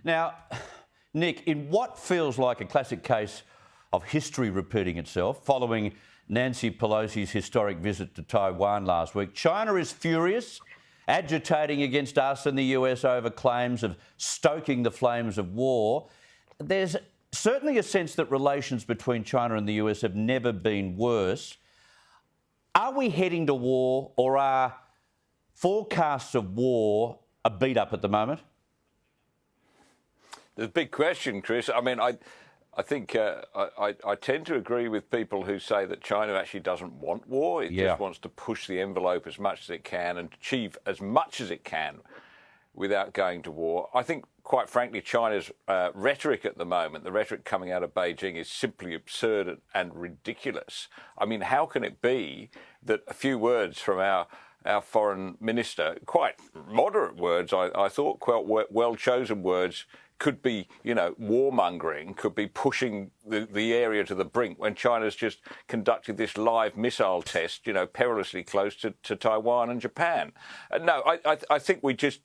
Now, Nick, in what feels like a classic case of history repeating itself, following Nancy Pelosi's historic visit to Taiwan last week, China is furious, agitating against us and the US over claims of stoking the flames of war. There's certainly a sense that relations between China and the US have never been worse. Are we heading to war, or are forecasts of war a beat up at the moment? The big question, Chris. I mean, I think I tend to agree with people who say that China actually doesn't want war. It just wants to push the envelope as much as it can and achieve as much as it can without going to war. I think, quite frankly, China's rhetoric at the moment, the rhetoric coming out of Beijing, is simply absurd and ridiculous. I mean, how can it be that a few words from our foreign minister, quite moderate words, I thought, quite well-chosen words, could be, warmongering, could be pushing the area to the brink when China's just conducted this live missile test, perilously close to Taiwan and Japan. No, I think the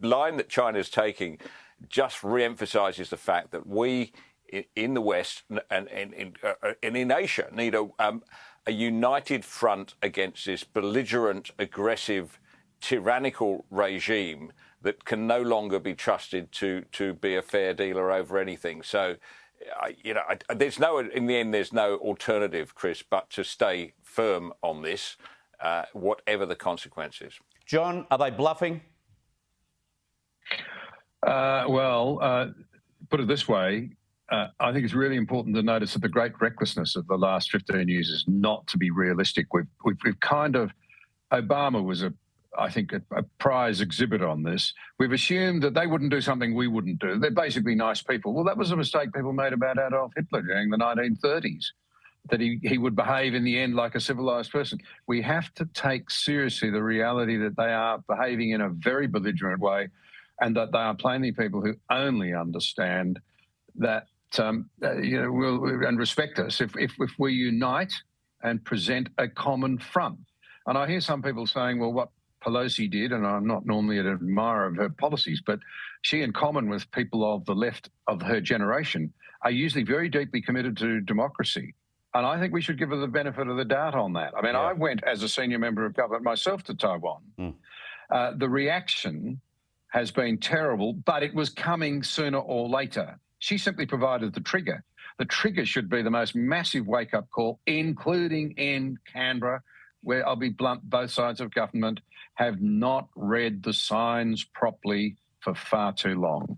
line that China's taking just re-emphasises the fact that we in the West and in Asia need a united front against this belligerent, aggressive, tyrannical regime that can no longer be trusted to be a fair dealer over anything. So, in the end, there's no alternative, Chris, but to stay firm on this, whatever the consequences. John, are they bluffing? Put it this way, I think it's really important to notice that the great recklessness of the last 15 years is not to be realistic. We've kind of, Obama was I think a prize exhibit on this. We've assumed that they wouldn't do something we wouldn't do. They're basically nice people. Well, that was a mistake people made about Adolf Hitler during the 1930s, that he would behave in the end like a civilized person. We have to take seriously the reality that they are behaving in a very belligerent way, and that they are plainly people who only understand that, will and respect us if we unite and present a common front. And I hear some people saying, well, what Pelosi did, and I'm not normally an admirer of her policies, but she, in common with people of the left of her generation, are usually very deeply committed to democracy. And I think we should give her the benefit of the doubt on that. I mean, I went as a senior member of government myself to Taiwan. The reaction has been terrible, but it was coming sooner or later. She simply provided the trigger. The trigger should be the most massive wake-up call, including in Canberra, where, I'll be blunt, both sides of government have not read the signs properly for far too long.